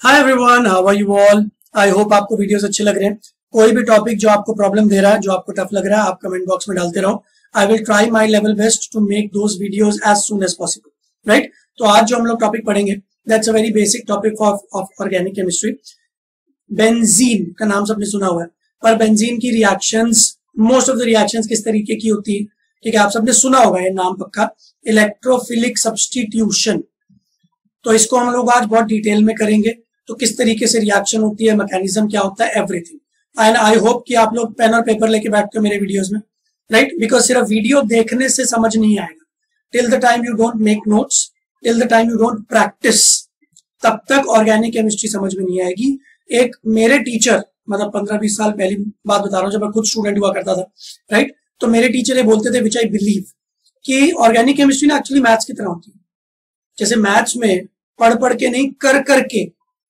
Hi everyone, how are you all. I hope आपको videos अच्छे लग रहे हैं। कोई भी टॉपिक जो आपको प्रॉब्लम दे रहा है, जो आपको टफ लग रहा है, आप कमेंट बॉक्स में डालते रहो। I will try my level best to make those videos as soon as possible. Right, तो आज जो हम लोग टॉपिक पढ़ेंगे, that's a very basic topic of organic chemistry. Benzene का नाम सबने सुना हुआ है, पर बेंजीन की reactions, most of the reactions किस तरीके की होती है, ठीक है, आप सबने सुना होगा ये नाम पक्का, इलेक्ट्रोफिलिक सब्स्टिट्यूशन। तो इसको हम लोग आज बहुत डिटेल में करेंगे। तो किस तरीके से रिएक्शन होती है, मैकेनिज्म क्या होता है, एवरीथिंग। एंड आई होप कि आप लोग पेन और पेपर लेके बैठते हो मेरे वीडियोस में, राइट, बिकॉज सिर्फ वीडियो देखने से समझ नहीं आएगा। Till the time you don't make notes, till the time you don't practice, तब तक ऑर्गेनिक केमिस्ट्री समझ में नहीं आएगी। एक मेरे टीचर, मतलब 15-20 साल पहली बात बता रहा हूँ, जब मैं खुद स्टूडेंट हुआ करता था, राइट, तो मेरे टीचर ये बोलते थे, विच आई बिलीव, कि ऑर्गेनिक केमिस्ट्री ना एक्चुअली मैथ्स की तरह होती है। जैसे मैथ्स में पढ़ पढ़ के नहीं, कर करके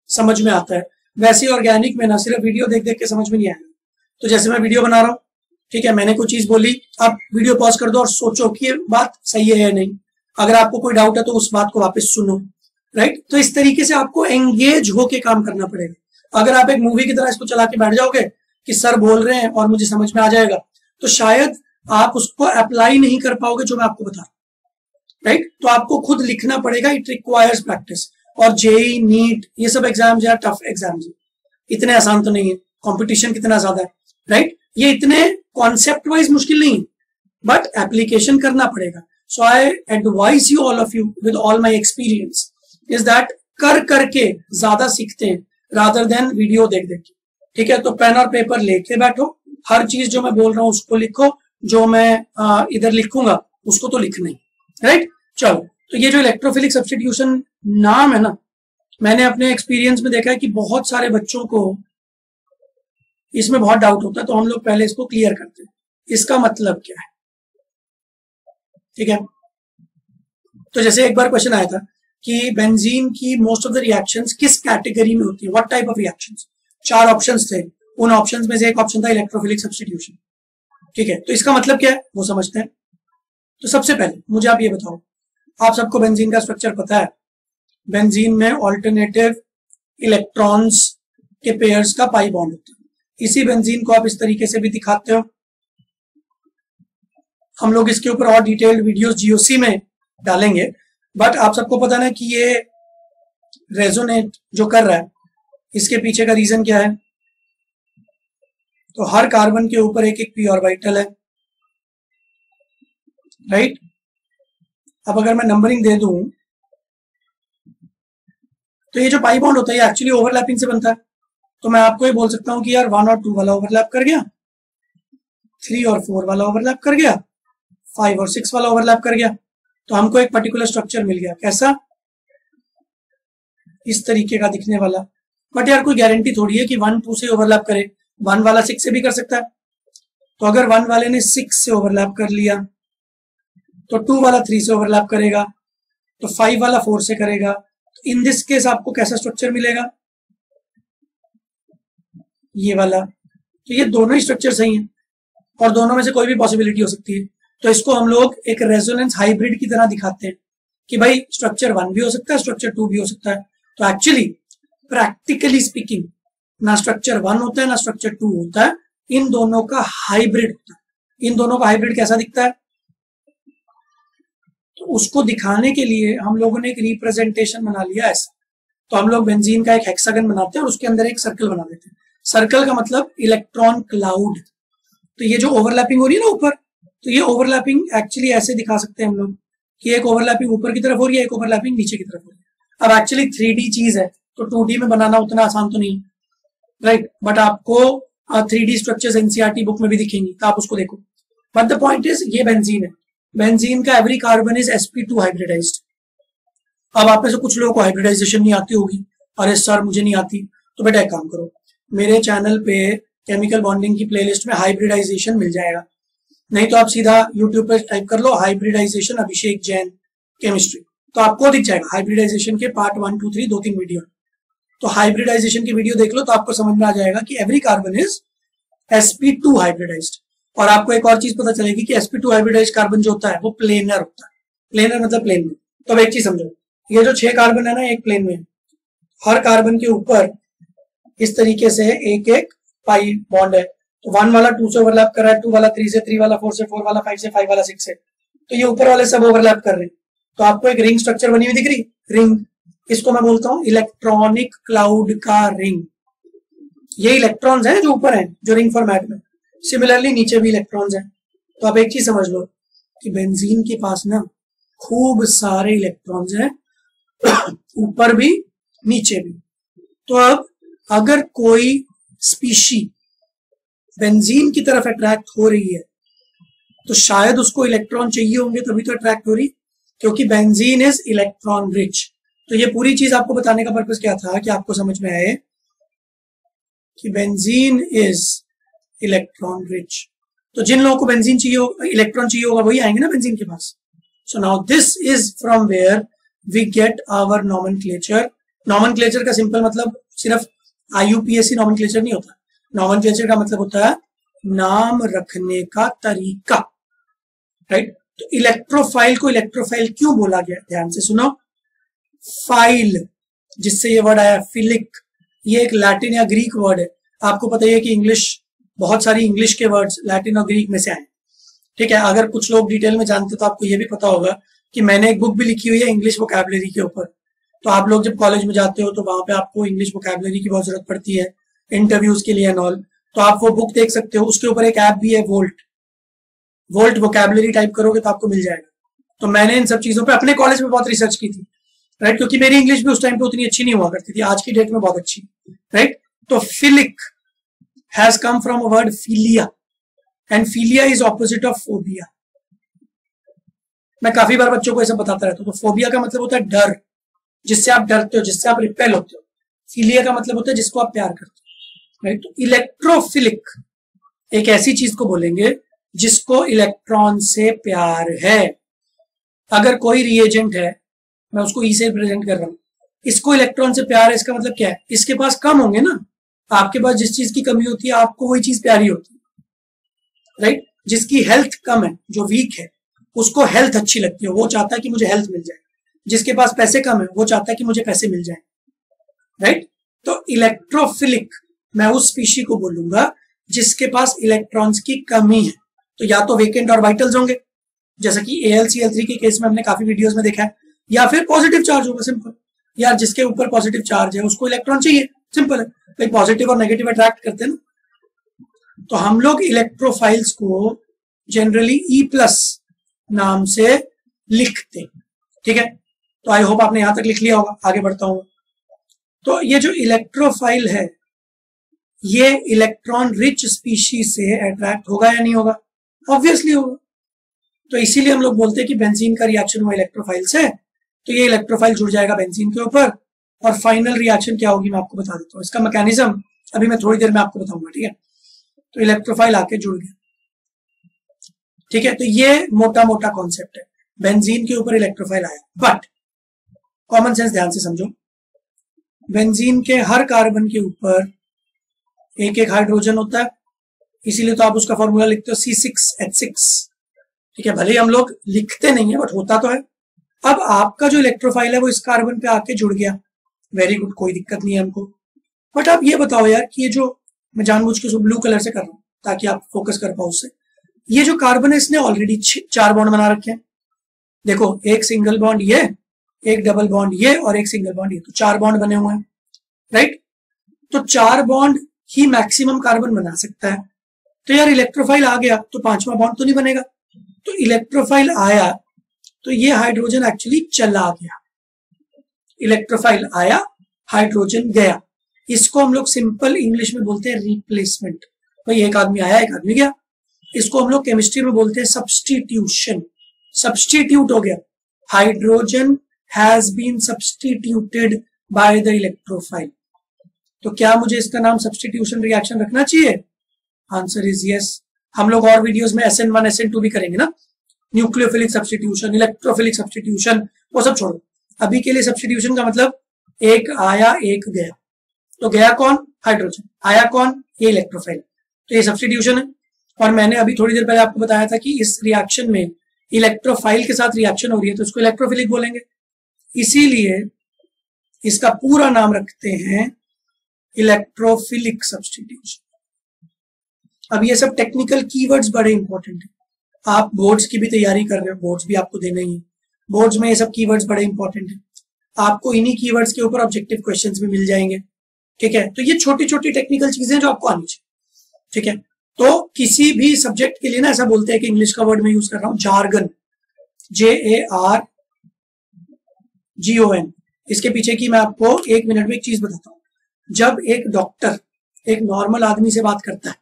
समझ में आता है, वैसे ऑर्गेनिक में ना सिर्फ वीडियो देख देख के समझ में नहीं आएगा। तो जैसे मैं वीडियो बना रहा हूँ, ठीक है, मैंने कोई चीज बोली, आप वीडियो पॉज कर दो और सोचो कि ये बात सही है या नहीं। अगर आपको कोई डाउट है तो उस बात को वापस सुनो, राइट। तो इस तरीके से आपको एंगेज होके काम करना पड़ेगा। अगर आप एक मूवी की तरह इसको चला के बैठ जाओगे कि सर बोल रहे हैं और मुझे समझ में आ जाएगा, तो शायद आप उसको अप्लाई नहीं कर पाओगे जो मैं आपको बता रहा हूं, राइट। तो आपको खुद लिखना पड़ेगा, इट रिक्वायर्स प्रैक्टिस। और जेई, नीट, ये सब एग्जाम्स या टफ एग्जाम्स इतने आसान तो नहीं है, कंपटीशन कितना ज्यादा है, राइट। ये इतने कॉन्सेप्ट वाइज मुश्किल नहीं है, बट एप्लीकेशन करना पड़ेगा। So I advise you, all of you, with all my experience, is that कर करके ज्यादा सीखते हैं रादर देन वीडियो देख देख के, ठीक है। तो पेन और पेपर लेके बैठो, हर चीज जो मैं बोल रहा हूँ उसको लिखो, जो मैं इधर लिखूंगा उसको तो लिखना ही, राइट। चलो, तो ये जो इलेक्ट्रोफिलिक सब्स्टिट्यूशन नाम है ना, मैंने अपने एक्सपीरियंस में देखा है कि बहुत सारे बच्चों को इसमें बहुत डाउट होता है। तो हम लोग पहले इसको क्लियर करते हैं, इसका मतलब क्या है, ठीक है। तो जैसे एक बार क्वेश्चन आया था कि बेंजीन की मोस्ट ऑफ द रिएक्शंस किस कैटेगरी में होती है, what type of reactions. 4 options थे, उन ऑप्शंस में से एक ऑप्शन था इलेक्ट्रोफिलिक सब्स्टिट्यूशन, ठीक है। तो इसका मतलब क्या है वो समझते हैं। तो सबसे पहले मुझे आप ये बताओ, आप सबको बेंजीन का स्ट्रक्चर पता है। बेंजीन में ऑल्टरनेटिव इलेक्ट्रॉन्स के पेयर्स का पाई बॉन्ड होता है। इसी बेंजीन को आप इस तरीके से भी दिखाते हो। हम लोग इसके ऊपर और डिटेल्ड वीडियोस जीओसी में डालेंगे, बट आप सबको पता ना कि ये रेजोनेट जो कर रहा है, इसके पीछे का रीजन क्या है। तो हर कार्बन के ऊपर एक एक पी ऑर्बिटल है, राइट। अब अगर मैं नंबरिंग दे दूं, तो ये जो पाई बॉन्ड होता है ये एक्चुअली ओवरलैपिंग से बनता है। तो मैं आपको ये बोल सकता हूँ कि यार 1 और 2 वाला ओवरलैप कर गया, 3 और 4 वाला ओवरलैप कर गया, 5 और 6 वाला ओवरलैप कर गया। तो हमको एक पर्टिकुलर स्ट्रक्चर मिल गया, कैसा, इस तरीके का दिखने वाला। बट यार कोई गारंटी थोड़ी है कि 1 2 से ओवरलैप करे, 1 वाला 6 से भी कर सकता है। तो अगर 1 वाले ने 6 से ओवरलैप कर लिया, तो 2 वाला 3 से ओवरलैप करेगा, तो 5 वाला 4 से करेगा। तो इन दिस केस आपको कैसा स्ट्रक्चर मिलेगा, ये वाला। तो ये दोनों ही स्ट्रक्चर सही हैं और दोनों में से कोई भी पॉसिबिलिटी हो सकती है। तो इसको हम लोग एक रेजोनेंस हाइब्रिड की तरह दिखाते हैं कि भाई स्ट्रक्चर 1 भी हो सकता है, स्ट्रक्चर 2 भी हो सकता है। तो एक्चुअली प्रैक्टिकली स्पीकिंग, ना स्ट्रक्चर 1 होता है ना स्ट्रक्चर 2 होता है, इन दोनों का हाइब्रिड होता है। इन दोनों का हाइब्रिड कैसा दिखता है, तो उसको दिखाने के लिए हम लोगों ने एक रिप्रेजेंटेशन बना लिया ऐसा। तो हम लोग बेंजीन का एक हेक्सागन बनाते हैं और उसके अंदर एक सर्कल बना देते हैं। सर्कल का मतलब इलेक्ट्रॉन क्लाउड। तो ये जो ओवरलैपिंग हो रही है ना ऊपर, तो ये ओवरलैपिंग एक्चुअली ऐसे दिखा सकते हैं हम लोग कि एक ओवरलैपिंग ऊपर की तरफ हो रही है, एक ओवरलैपिंग नीचे की तरफ हो रही है। अब एक्चुअली 3D चीज है, तो 2D में बनाना उतना आसान तो नहीं, राइट। बट आपको 3D स्ट्रक्चर्स एनसीईआरटी बुक में भी दिखेंगी, तो आप उसको देखो। बट द पॉइंट इज, ये बेंजीन है, बेंजीन का every carbon is sp2 hybridised. अब आप में से कुछ लोगों को हाइब्रिडाइजेशन नहीं आती होगी, अरे सर मुझे नहीं आती, तो बेटा एक काम करो, मेरे चैनल पे केमिकल बॉन्डिंग की प्लेलिस्ट में हाइब्रिडाइजेशन मिल जाएगा। नहीं तो आप सीधा यूट्यूब पे टाइप कर लो हाइब्रिडाइजेशन अभिषेक जैन केमिस्ट्री, तो आपको दिख जाएगा हाइब्रिडाइजेशन के पार्ट 1 2 3 2-3 वीडियो। तो हाइब्रिडाइजेशन की वीडियो देख लो तो आपको समझ में आ जाएगा कि every carbon is sp2 hybridised. और आपको एक और चीज पता चलेगी कि sp2 हाइब्रिडाइज्ड कार्बन जो होता है वो प्लेनर होता है। प्लेनर मतलब प्लेन में। तो अब एक चीज समझो, ये जो 6 कार्बन है ना, एक प्लेन में, हर कार्बन के ऊपर इस तरीके से एक एक पाई बॉन्ड है। तो 1 वाला 2 से ओवरलैप कर रहा है, 2 वाला 3 से, 3 वाला 4 से, 4 वाला 5 से, 5 वाला 6 से। तो ये ऊपर वाले सब ओवरलैप कर रहे हैं। तो आपको एक रिंग स्ट्रक्चर बनी हुई दिख रही, रिंग, इसको मैं बोलता हूं इलेक्ट्रॉनिक क्लाउड का रिंग। ये इलेक्ट्रॉन्स हैं जो ऊपर हैं, जो रिंग फॉर्मेट में। सिमिलरली नीचे भी इलेक्ट्रॉन्स हैं। तो आप एक चीज समझ लो कि बेंजीन के पास ना खूब सारे इलेक्ट्रॉन्स हैं, ऊपर भी नीचे भी। तो अब अगर कोई स्पीशी बेंजीन की तरफ अट्रैक्ट हो रही है तो शायद उसको इलेक्ट्रॉन चाहिए होंगे, तभी तो अट्रैक्ट हो रही, क्योंकि बेंजीन इज इलेक्ट्रॉन रिच। तो ये पूरी चीज आपको बताने का पर्पस क्या था कि आपको समझ में आए कि बेंजीन इज इलेक्ट्रॉन रिच। तो जिन लोगों को बेंजीन चाहिए होगा, इलेक्ट्रॉन चाहिए होगा, वही आएंगे ना बेंजीन के पास। So now this is from where we get our nomenclature. Nomenclature का सिंपल मतलब सिर्फ IUPAC नॉमेनक्लेचर नहीं होता। नॉमेनक्लेचर का मतलब होता है नाम रखने का तरीका, राइट। तो इलेक्ट्रोफाइल को इलेक्ट्रोफाइल क्यों बोला गया, ध्यान से सुनो। फाइल, जिससे ये वर्ड आया फिलिक, ये एक लैटिन या ग्रीक वर्ड है। आपको पता है कि इंग्लिश, बहुत सारी इंग्लिश के वर्ड्स लैटिन और ग्रीक में से आए, ठीक है। अगर कुछ लोग डिटेल में जानते तो आपको ये भी पता होगा कि मैंने एक बुक भी लिखी हुई है इंग्लिश वोकैबुलरी के ऊपर। तो आप लोग जब कॉलेज में जाते हो तो वहां पे आपको इंग्लिश वोकैबुलरी की बहुत जरूरत पड़ती है इंटरव्यूज के लिए एंड ऑल। तो आप वो बुक देख सकते हो, उसके ऊपर एक ऐप भी है वोल्ट। वोल्ट वोकैबुलरी टाइप करोगे तो आपको मिल जाएगा। तो मैंने इन सब चीजों पे अपने कॉलेज में बहुत रिसर्च की थी, राइट, क्योंकि मेरी इंग्लिश भी उस टाइम पे उतनी अच्छी नहीं हुआ करती थी, आज की डेट में बहुत अच्छी, राइट। तो philic has come from a word philia, and philia is opposite of phobia. मैं काफी बार बच्चों को ऐसा बताता रहता हूँ। तो फोबिया का मतलब होता है डर, जिससे आप डरते हो, जिससे आप रिपेल होते हो। फिलिया का मतलब होता है जिसको आप प्यार करते हो, राइट। तो इलेक्ट्रोफिलिक एक ऐसी चीज को बोलेंगे जिसको इलेक्ट्रॉन से प्यार है। अगर कोई रिएजेंट है, मैं उसको ई से रिप्रेजेंट कर रहा हूं, इसको इलेक्ट्रॉन से प्यार है, इसका मतलब क्या है, इसके पास कम होंगे ना। आपके पास जिस चीज की कमी होती है आपको वही चीज प्यारी होती है, राइट। जिसकी हेल्थ कम है, जो वीक है, उसको हेल्थ अच्छी लगती है, वो चाहता है कि मुझे हेल्थ मिल जाए। जिसके पास पैसे कम है वो चाहता है कि मुझे पैसे मिल जाए, राइट। तो इलेक्ट्रोफिलिक मैं उस स्पीशी को बोलूंगा जिसके पास इलेक्ट्रॉन्स की कमी है। तो या तो वेकेंट और वाइटल्स होंगे, जैसा कि AlCl3 के केस में हमने काफी वीडियोस में देखा है, या फिर पॉजिटिव चार्ज होगा, सिंपल। यार जिसके ऊपर पॉजिटिव चार्ज है उसको इलेक्ट्रॉन चाहिए, सिंपल है भाई, पॉजिटिव और नेगेटिव अट्रैक्ट करते हैं ना। तो हम लोग इलेक्ट्रोफाइल्स को जनरली E+ नाम से लिखते, ठीक है। तो आई होप आपने यहां तक लिख लिया होगा। आगे बढ़ता हूं। तो ये जो इलेक्ट्रोफाइल है ये इलेक्ट्रॉन रिच स्पीशीज से अट्रैक्ट होगा या नहीं होगा, ऑब्वियसली होगा। तो इसीलिए हम लोग बोलते हैं कि बेंजीन का रिएक्शन हुआ इलेक्ट्रोफाइल से, तो ये इलेक्ट्रोफाइल जुड़ जाएगा बेंजीन के ऊपर, और फाइनल रिएक्शन क्या होगी मैं आपको बता देता हूँ। इसका मैकेनिज्म अभी मैं थोड़ी देर में आपको बताऊंगा, ठीक है। तो इलेक्ट्रोफाइल आके जुड़ गया, ठीक है। तो ये मोटा मोटा कॉन्सेप्ट है, बेंजीन के ऊपर इलेक्ट्रोफाइल आया। बट कॉमन सेंस ध्यान से समझो, बेंजीन के हर कार्बन के ऊपर एक एक हाइड्रोजन होता है, इसीलिए तो आप उसका फॉर्मूला लिखते हो C6H6, ठीक है। भले ही हम लोग लिखते नहीं है बट होता तो है। अब आपका जो इलेक्ट्रोफाइल है वो इस कार्बन पे आके जुड़ गया, वेरी गुड, कोई दिक्कत नहीं है हमको। बट आप ये बताओ यार कि ये जो मैं जानबूझ के ब्लू कलर से कर रहा हूं ताकि आप फोकस कर पाओ उससे, ये जो कार्बन है इसने ऑलरेडी 4 बॉन्ड बना रखे हैं। देखो, एक सिंगल बॉन्ड ये, एक डबल बॉन्ड ये, और एक सिंगल बॉन्ड ये, तो 4 बॉन्ड बने हुए हैं, राइट। तो 4 बॉन्ड ही मैक्सिमम कार्बन बना सकता है। तो यार इलेक्ट्रोफाइल आ गया तो 5वां बॉन्ड तो नहीं बनेगा। तो इलेक्ट्रोफाइल आया तो ये हाइड्रोजन एक्चुअली चला गया। इलेक्ट्रोफाइल आया, हाइड्रोजन गया। इसको हम लोग सिंपल इंग्लिश में बोलते हैं रिप्लेसमेंट। भाई एक आदमी आया एक आदमी गया। इसको हम लोग केमिस्ट्री में बोलते हैं सब्स्टिट्यूशन। सब्स्टिट्यूट हो गया, hydrogen has been substituted by the electrophile. तो क्या मुझे इसका नाम सब्स्टिट्यूशन रिएक्शन रखना चाहिए? Answer is yes. हम लोग और वीडियोस में SN1 SN2 भी करेंगे ना, न्यूक्लियोफिलिक सब्स्टिट्यूशन, इलेक्ट्रोफिलिक सब्स्टिट्यूशन, वो सब छोड़ो। अभी के लिए सब्स्टिट्यूशन का मतलब एक आया एक गया। तो गया कौन? हाइड्रोजन। आया कौन? ये इलेक्ट्रोफाइल। तो ये सब्स्टिट्यूशन है। और मैंने अभी थोड़ी देर पहले आपको बताया था कि इस रिएक्शन में इलेक्ट्रोफाइल के साथ रिएक्शन हो रही है तो इसको इलेक्ट्रोफिलिक बोलेंगे। इसीलिए इसका पूरा नाम रखते हैं इलेक्ट्रोफिलिक सब्स्टिट्यूशन। अब ये सब टेक्निकल कीवर्ड्स बड़े इंपॉर्टेंट है। आप बोर्ड्स की भी तैयारी कर रहे हो, बोर्ड्स भी आपको देने ही है, बोर्ड्स में ये सब कीवर्ड्स बड़े इंपॉर्टेंट है। आपको इन्हीं कीवर्ड्स के ऊपर ऑब्जेक्टिव क्वेश्चंस भी मिल जाएंगे, ठीक है। तो ये छोटी छोटी टेक्निकल चीजें जो आपको आनी चाहिए, ठीक है। तो किसी भी सब्जेक्ट के लिए ना ऐसा बोलते हैं कि इंग्लिश का वर्ड मैं यूज कर रहा हूं, जार्गन, JARGON। इसके पीछे की मैं आपको 1 मिनट में एक चीज बताता हूँ। जब एक डॉक्टर एक नॉर्मल आदमी से बात करता है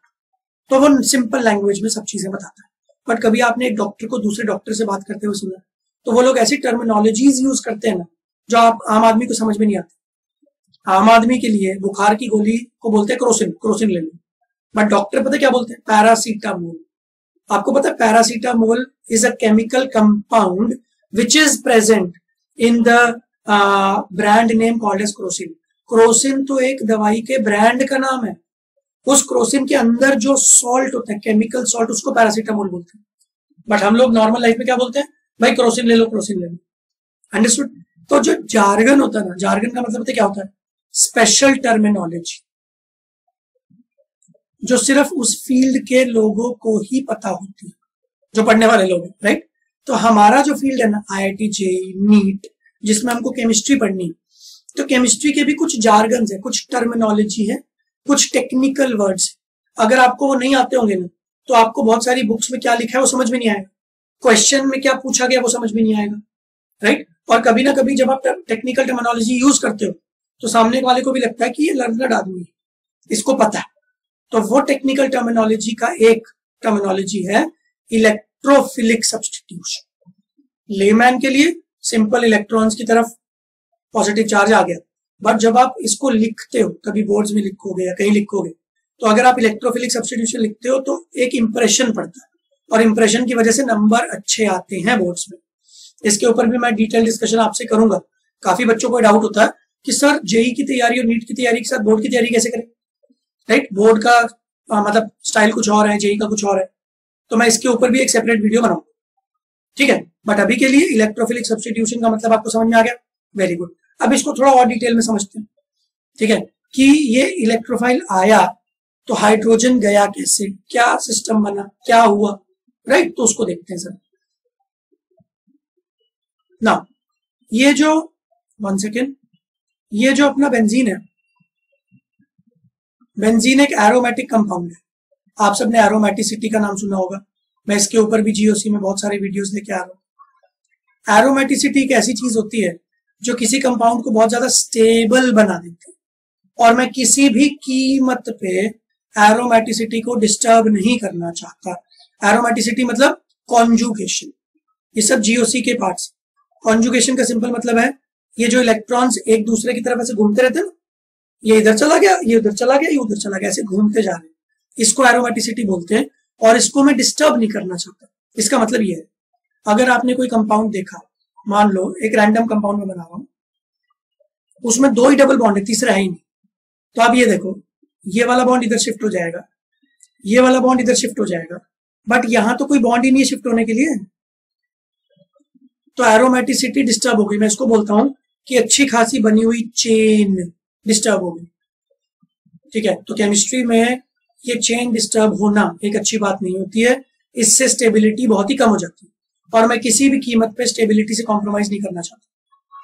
तो वो सिंपल लैंग्वेज में सब चीजें बताता है, बट कभी आपने एक डॉक्टर को दूसरे डॉक्टर से बात करते हुए सुना तो वो लोग ऐसी टर्मिनोलॉजीज यूज करते हैं ना जो आप आम आदमी को समझ में नहीं आती। आम आदमी के लिए बुखार की गोली को बोलते हैं क्रोसिन ले लो, बट डॉक्टर पता क्या बोलते हैं, पैरासीटामोल। आपको पता है paracetamol is a chemical compound which is present in the brand name called as Crocin. Crocin तो एक दवाई के ब्रांड का नाम है। उस क्रोसिन के अंदर जो सॉल्ट होता है, केमिकल सॉल्ट, उसको पैरासीटामोल बोलते हैं। बट हम लोग नॉर्मल लाइफ में क्या बोलते हैं, भाई क्रोसिन ले लो, क्रोसिन ले लो। अंडरस्टूड। तो जो जार्गन होता है ना, जार्गन का मतलब क्या होता है, स्पेशल टर्मिनोलॉजी जो सिर्फ उस फील्ड के लोगों को ही पता होती है, जो पढ़ने वाले लोग हैं, राइट। तो हमारा जो फील्ड है ना, IIT JEE नीट, जिसमें हमको केमिस्ट्री पढ़नी है, तो केमिस्ट्री के भी कुछ जार्गन है, कुछ टर्मिनोलॉजी है, कुछ टेक्निकल वर्ड्स है। अगर आपको वो नहीं आते होंगे ना तो आपको बहुत सारी बुक्स में क्या लिखा है वो समझ में नहीं आएगा, क्वेश्चन में क्या पूछा गया वो समझ में नहीं आएगा, राइट। और कभी ना कभी जब आप टेक्निकल टर्मिनोलॉजी यूज करते हो तो सामने वाले को भी लगता है कि ये लर्नर्ड आदमी है, इसको पता है। तो वो टेक्निकल टर्मिनोलॉजी का एक टर्मिनोलॉजी है इलेक्ट्रोफिलिक सब्स्टिट्यूशन। लेमैन के लिए सिंपल इलेक्ट्रॉन्स की तरफ पॉजिटिव चार्ज आ गया, बट जब आप इसको लिखते हो, कभी बोर्ड्स में लिखोगे या कहीं लिखोगे, तो अगर आप इलेक्ट्रोफिलिक सब्स्टिट्यूशन लिखते हो तो एक इंप्रेशन पड़ता है, और इंप्रेशन की वजह से नंबर अच्छे आते हैं बोर्ड्स में। इसके ऊपर भी मैं डिटेल डिस्कशन आपसे करूंगा। काफी बच्चों को डाउट होता है कि सर जेई की तैयारी और नीट की तैयारी के साथ बोर्ड की तैयारी कैसे करें, राइट। बोर्ड का मतलब स्टाइल कुछ और है, जेई का कुछ और है, तो मैं इसके ऊपर भी एक सेपरेट वीडियो बनाऊंगा, ठीक है। बट अभी के लिए इलेक्ट्रोफिलिक सब्स्टिट्यूशन का मतलब आपको समझ में आ गया, वेरी गुड। अब इसको थोड़ा और डिटेल में समझते हैं, ठीक है, कि ये इलेक्ट्रोफाइल आया तो हाइड्रोजन गया कैसे, क्या सिस्टम बना, क्या हुआ, राइट। तो उसको देखते हैं सर ना। ये जो 1 सेकेंड, ये जो अपना बेंजीन है, बेंजीन एक एरोमेटिक कंपाउंड है। आप सबने एरोमेटिसिटी का नाम सुना होगा, मैं इसके ऊपर भी जीओसी में बहुत सारे वीडियोस लेके आ रहा हूं। एरोमेटिसिटी एक ऐसी चीज होती है जो किसी कंपाउंड को बहुत ज्यादा स्टेबल बना देती है, और मैं किसी भी कीमत पे एरोमेटिसिटी को डिस्टर्ब नहीं करना चाहता। एरोमेटिसिटी मतलब कॉन्जुगेशन, ये सब जीओसी के पार्ट्स। कॉन्जुगेशन का सिंपल मतलब है ये जो इलेक्ट्रॉन्स एक दूसरे की तरफ ऐसे घूमते रहते हैं ना, ये इधर चला गया, ये उधर चला गया, ये उधर चला गया, ऐसे घूमते जा रहे हैं, इसको एरोमेटिसिटी बोलते हैं। और इसको मैं डिस्टर्ब नहीं करना चाहता। इसका मतलब ये है, अगर आपने कोई कंपाउंड देखा, मान लो एक रैंडम कंपाउंड में बना रहा हूं, उसमें 2 ही डबल बॉन्ड है, तीसरा है ही नहीं, तो आप ये देखो, ये वाला बॉन्ड इधर शिफ्ट हो जाएगा, ये वाला बॉन्ड इधर शिफ्ट हो जाएगा, बट यहां तो कोई बॉन्ड ही नहीं है शिफ्ट होने के लिए, तो एरोमेटिसिटी डिस्टर्ब हो गई। मैं इसको बोलता हूं कि अच्छी खासी बनी हुई चेन डिस्टर्ब हो गई, ठीक है। तो केमिस्ट्री में ये चेन डिस्टर्ब होना एक अच्छी बात नहीं होती है, इससे स्टेबिलिटी बहुत ही कम हो जाती है, और मैं किसी भी कीमत पे स्टेबिलिटी से कॉम्प्रोमाइज नहीं करना चाहता,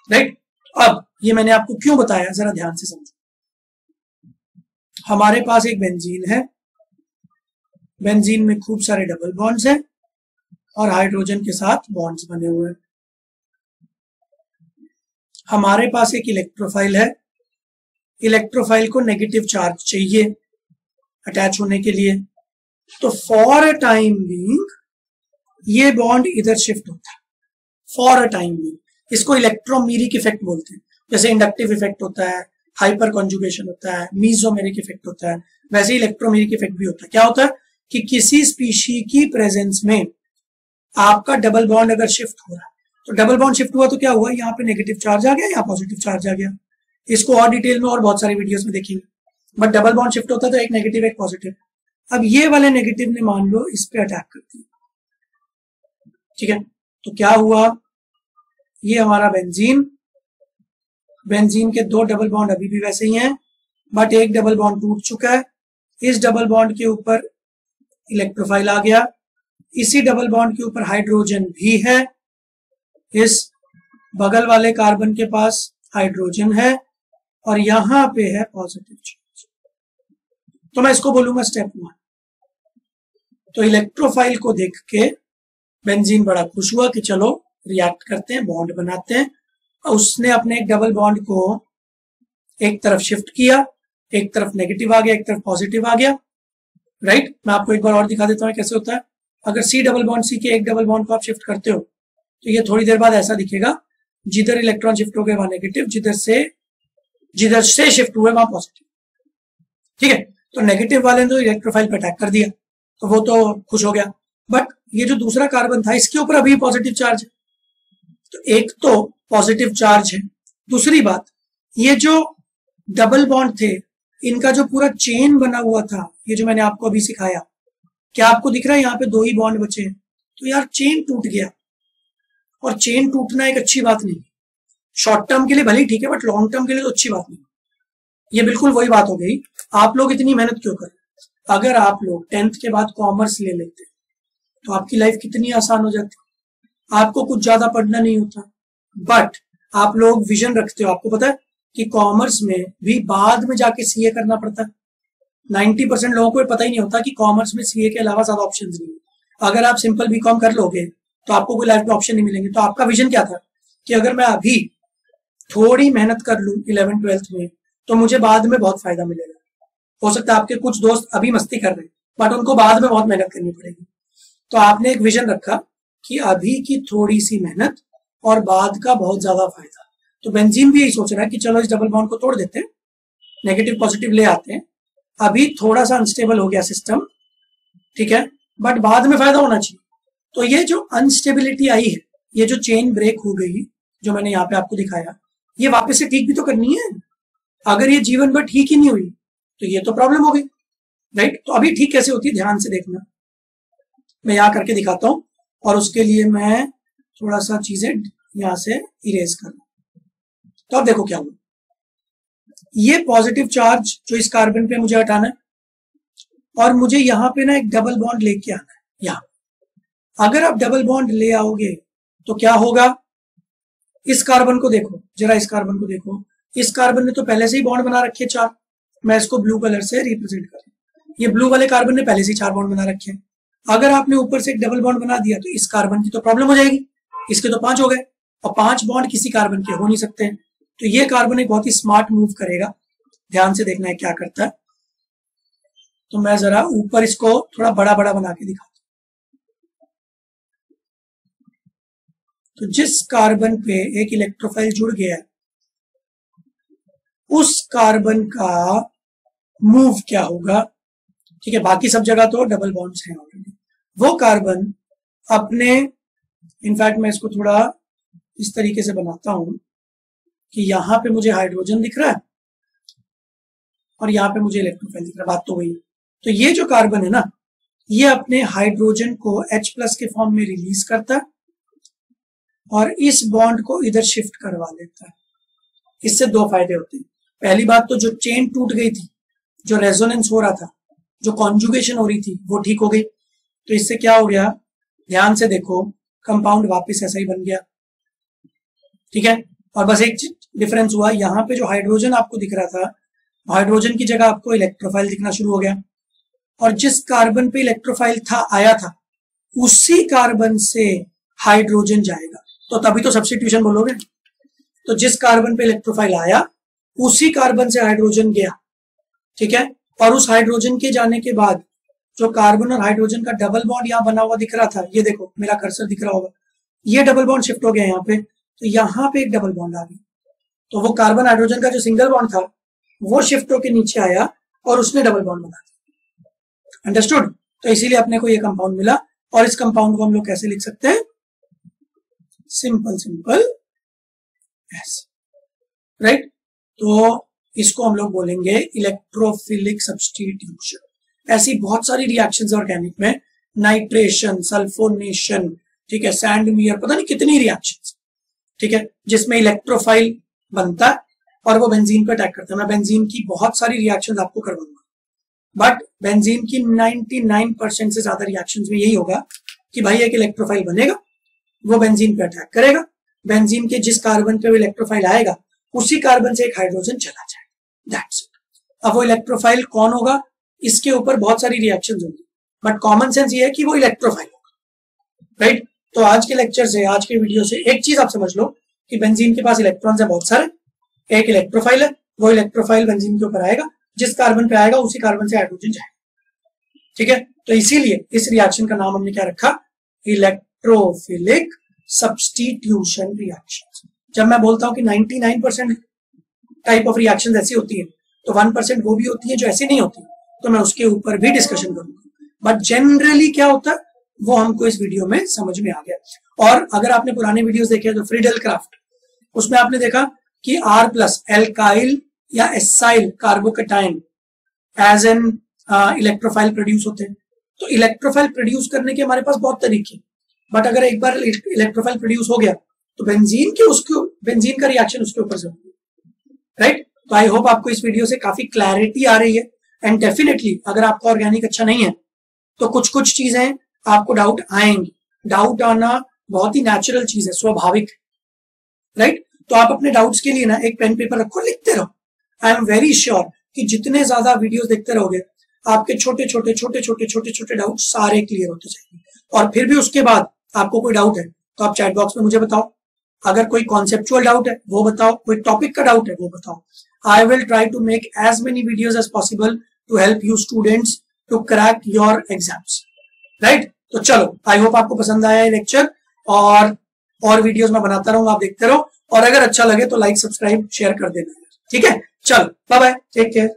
राइट। अब ये मैंने आपको क्यों बताया, जरा ध्यान से समझो। हमारे पास एक बेंजीन है, बेंजीन में खूब सारे डबल बॉन्ड्स हैं और हाइड्रोजन के साथ बॉन्ड्स बने हुए हैं। हमारे पास एक इलेक्ट्रोफाइल है, इलेक्ट्रोफाइल को नेगेटिव चार्ज चाहिए अटैच होने के लिए, तो फॉर अ टाइम बीइंग ये बॉन्ड इधर शिफ्ट होता है, फॉर अ टाइम बीइंग। इसको इलेक्ट्रोमेरिक इफेक्ट बोलते हैं। जैसे इंडक्टिव इफेक्ट होता है, हाइपर कॉन्जुगेशन होता है, मीजोमेरिक इफेक्ट होता है, वैसे इलेक्ट्रोमेरिक इफेक्ट भी होता है। क्या होता है कि किसी स्पीशी की प्रेजेंस में आपका डबल बॉन्ड अगर शिफ्ट हो रहा है, तो डबल बॉन्ड शिफ्ट हुआ तो क्या हुआ, यहाँ पे नेगेटिव चार्ज आ गया, यहाँ पॉजिटिव चार्ज आ गया। इसको और डिटेल में और बहुत सारे वीडियोस में देखेंगे, बट डबल बॉन्ड शिफ्ट होता है तो एक नेगेटिव एक पॉजिटिव। अब ये वाले नेगेटिव ने मान लो इस पे अटैक कर दिया, ठीक है, तो क्या हुआ, ये हमारा बेंजीन बेंजीन के 2 डबल बॉन्ड अभी भी वैसे ही हैं, बट एक डबल बॉन्ड टूट चुका है। इस डबल बॉन्ड के ऊपर इलेक्ट्रोफाइल आ गया, इसी डबल बॉन्ड के ऊपर हाइड्रोजन भी है, इस बगल वाले कार्बन के पास हाइड्रोजन है और यहां पे है पॉजिटिव चार्ज। तो मैं इसको बोलूंगा स्टेप 1। तो इलेक्ट्रोफाइल को देख के बेंजीन बड़ा खुश हुआ कि चलो रिएक्ट करते हैं, बॉन्ड बनाते हैं। उसने अपने एक डबल बॉन्ड को एक तरफ शिफ्ट किया, एक तरफ नेगेटिव आ गया, एक तरफ पॉजिटिव आ गया, राइट। मैं आपको एक बार और दिखा देता हूँ कैसे होता है। अगर सी डबल बॉन्ड सी के एक डबल बॉन्ड को आप शिफ्ट करते हो तो ये थोड़ी देर बाद ऐसा दिखेगा, जिधर इलेक्ट्रॉन शिफ्ट हो गए वहां नेगेटिव, जिधर से शिफ्ट हुए वहां पॉजिटिव, ठीक है। तो नेगेटिव वाले ने तो इलेक्ट्रोफाइल पे अटैक कर दिया तो वो तो खुश हो गया, बट ये जो दूसरा कार्बन था इसके ऊपर अभी पॉजिटिव चार्ज है। तो एक तो पॉजिटिव चार्ज है, दूसरी बात ये जो डबल बॉन्ड थे इनका जो पूरा चेन बना हुआ था, ये जो मैंने आपको अभी सिखाया, क्या आपको दिख रहा है यहाँ पे 2 ही बॉन्ड बचे हैं। तो यार चेन टूट गया, और चेन टूटना एक अच्छी बात नहीं। शॉर्ट टर्म के लिए भले ही ठीक है, बट लॉन्ग टर्म के लिए तो अच्छी बात नहीं। ये बिल्कुल वही बात हो गई, आप लोग इतनी मेहनत क्यों कर। अगर आप लोग 10th के बाद कॉमर्स ले लेते तो आपकी लाइफ कितनी आसान हो जाती, आपको कुछ ज्यादा पढ़ना नहीं होता। बट आप लोग विजन रखते हो, आपको पता है कि कॉमर्स में भी बाद में जाके सीए करना पड़ता है। 90% लोगों को पता ही नहीं होता कि कॉमर्स में सीए के अलावा ज्यादा ऑप्शंस नहीं है। अगर आप सिंपल बीकॉम कर लोगे तो आपको कोई लाइफ में ऑप्शन नहीं मिलेंगे। तो आपका विजन क्या था कि अगर मैं अभी थोड़ी मेहनत कर लूं 11th-12th में तो मुझे बाद में बहुत फायदा मिलेगा। हो सकता है आपके कुछ दोस्त अभी मस्ती कर रहे हैं बट उनको बाद में बहुत मेहनत करनी पड़ेगी। तो आपने एक विजन रखा कि अभी की थोड़ी सी मेहनत और बाद का बहुत ज्यादा फायदा। तो बेंजीन भी यही सोच रहा है कि चलो इस डबल बॉन्ड को तोड़ देते हैं, नेगेटिव पॉजिटिव ले आते हैं। अभी थोड़ा सा अनस्टेबल हो गया सिस्टम, ठीक है, बट बाद में फायदा होना चाहिए। तो ये जो अनस्टेबिलिटी आई है, ये जो चेन ब्रेक हो गई जो मैंने यहाँ पे आपको दिखाया, ये वापस से ठीक भी तो करनी है। अगर ये जीवन भर ठीक ही नहीं हुई तो ये तो प्रॉब्लम हो गई, राइट। तो अभी ठीक कैसे होती है ध्यान से देखना, मैं यहाँ करके दिखाता हूँ और उसके लिए मैं थोड़ा सा चीजें यहाँ से इरेज कर लूँ। तो अब देखो क्या हुआ, ये पॉजिटिव चार्ज जो इस कार्बन पे मुझे हटाना है और मुझे यहाँ पे ना एक डबल बॉन्ड लेके आना है। यहाँ अगर आप डबल बॉन्ड ले आओगे तो क्या होगा, इस कार्बन को देखो जरा, इस कार्बन को देखो, इस कार्बन ने तो पहले से ही बॉन्ड बना रखे 4। मैं इसको ब्लू कलर से रिप्रेजेंट कर रहा हूं। ये ब्लू वाले कार्बन ने पहले से 4 बॉन्ड बना रखे हैं। अगर आपने ऊपर से एक डबल बॉन्ड बना दिया तो इस कार्बन की तो प्रॉब्लम हो जाएगी, इसके तो 5 हो गए और 5 बॉन्ड किसी कार्बन के हो नहीं सकते हैं। तो ये कार्बन एक बहुत ही स्मार्ट मूव करेगा, ध्यान से देखना है क्या करता है। तो मैं जरा ऊपर इसको थोड़ा बड़ा बड़ा बना के दिखाता हूं। तो जिस कार्बन पे एक इलेक्ट्रोफाइल जुड़ गया है उस कार्बन का मूव क्या होगा, ठीक है। बाकी सब जगह तो डबल बॉन्ड्स हैं ऑलरेडी। वो कार्बन अपने, इनफैक्ट मैं इसको थोड़ा इस तरीके से बनाता हूं कि यहां पे मुझे हाइड्रोजन दिख रहा है और यहां पे मुझे इलेक्ट्रोफाइल दिख रहा है, बात तो वही है। तो ये जो कार्बन है ना, ये अपने हाइड्रोजन को H+ के फॉर्म में रिलीज करता है और इस बॉन्ड को इधर शिफ्ट करवा लेता है। इससे 2 फायदे होते हैं। पहली बात तो जो चेन टूट गई थी, जो रेजोनेंस हो रहा था, जो कॉन्जुगेशन हो रही थी, वो ठीक हो गई। तो इससे क्या हो गया, ध्यान से देखो, कंपाउंड वापस ऐसा ही बन गया, ठीक है। और बस एक डिफरेंस हुआ, यहाँ पे जो हाइड्रोजन आपको दिख रहा था, हाइड्रोजन की जगह आपको इलेक्ट्रोफाइल दिखना शुरू हो गया। और जिस कार्बन पे इलेक्ट्रोफाइल था आया था उसी कार्बन से हाइड्रोजन जाएगा, तो तभी तो सब्स्टिट्यूशन बोलोगे। तो जिस कार्बन पे इलेक्ट्रोफाइल आया उसी कार्बन से हाइड्रोजन गया, ठीक है। और उस हाइड्रोजन के जाने के बाद जो कार्बन और हाइड्रोजन का डबल बॉन्ड यहाँ बना हुआ दिख रहा था, ये देखो मेरा कर्सर दिख रहा होगा, ये डबल बॉन्ड शिफ्ट हो गया यहाँ पे, तो यहाँ पे एक डबल बॉन्ड आ गया। तो वो कार्बन हाइड्रोजन का जो सिंगल बॉन्ड था वो शिफ्ट होकर नीचे आया और उसने डबल बॉन्ड बना दिया। अंडरस्टूड। तो इसीलिए अपने को ये कंपाउंड मिला। और इस कंपाउंड को हम लोग कैसे लिख सकते हैं, सिंपल ऐसे, राइट। तो इसको हम लोग बोलेंगे इलेक्ट्रोफिलिक सब्स्टिट्यूशन। ऐसी बहुत सारी रिएक्शंस ऑर्गेनिक में, नाइट्रेशन, सल्फोनेशन, ठीक है, सैंडमियर, पता नहीं कितनी रिएक्शंस, ठीक है, जिसमें इलेक्ट्रोफाइल बनता है और वो बेंजीन पर अटैक करता है। मैं बेंजीन की बहुत सारी रिएक्शन आपको करवाऊंगा, बट बेंजीन की 99% से ज्यादा रिएक्शन में यही होगा कि भाई एक इलेक्ट्रोफाइल बनेगा, वो बेंजीन पे अटैक करेगा, बेंजीन के जिस कार्बन पे वो इलेक्ट्रोफाइल आएगा उसी कार्बन से एक हाइड्रोजन चला जाएगा, दैट्स इट। अब वो इलेक्ट्रोफाइल कौन होगा, इसके ऊपर बहुत सारी रिएक्शंस होंगी, बट कॉमन सेंस ये है कि वो इलेक्ट्रोफाइल होगा, राइट। तो आज के लेक्चर से, आज के वीडियो से एक चीज आप समझ लो कि बेंजीन के पास इलेक्ट्रॉन्स है बहुत सारे, एक इलेक्ट्रोफाइल है, वो इलेक्ट्रोफाइल बेंजीन के ऊपर आएगा, जिस कार्बन पे आएगा उसी कार्बन से हाइड्रोजन जाएगा, ठीक है। तो इसीलिए इस रिएक्शन का नाम हमने क्या रखा, इलेक्ट्रोफिलिक सब्स्टिट्यूशन रिएक्शन। जब मैं बोलता हूं कि 99% टाइप ऑफ रिएक्शन ऐसी होती है, तो 1% वो भी होती है जो ऐसी नहीं होती, तो मैं उसके ऊपर भी डिस्कशन करूंगा, बट जनरली क्या होता है वो हमको इस वीडियो में समझ में आ गया। और अगर आपने पुराने वीडियोस देखे तो फ्रीडल क्राफ्ट, उसमें आपने देखा कि R+ एल्काइल या acyl carbocation as an electrophile produce होते हैं। तो इलेक्ट्रोफाइल प्रोड्यूस करने के हमारे पास बहुत तरीके, बट अगर एक बार इलेक्ट्रोफाइल प्रोड्यूस हो गया तो बेंजीन का रिएक्शन उसके ऊपर जरूरी है, राइट। तो आई होप आपको इस वीडियो से काफी क्लैरिटी आ रही है। एंड डेफिनेटली अगर आपका ऑर्गेनिक अच्छा नहीं है तो कुछ कुछ चीजें आपको डाउट आएंगी, डाउट आना बहुत ही नेचुरल चीज है, स्वाभाविक, राइट। तो आप अपने डाउट्स के लिए ना एक पेन पेपर रखो, लिखते रहो। आई एम वेरी श्योर कि जितने ज्यादा वीडियोस देखते रहोगे आपके छोटे छोटे डाउट सारे क्लियर होते जाएंगे। और फिर भी उसके बाद आपको कोई डाउट है तो आप चैट बॉक्स में मुझे बताओ। अगर कोई कॉन्सेप्चुअल डाउट है वो बताओ, कोई टॉपिक का डाउट है वो बताओ। I will try to make as many videos as possible to help you students to crack your exams, right. तो चलो, आई होप आपको पसंद आया ये लेक्चर, और वीडियोस मैं बनाता रहूंगा, आप देखते रहो। और अगर अच्छा लगे तो लाइक, सब्सक्राइब, शेयर कर देना, ठीक है। चलो, बाय बाय, टेक केयर।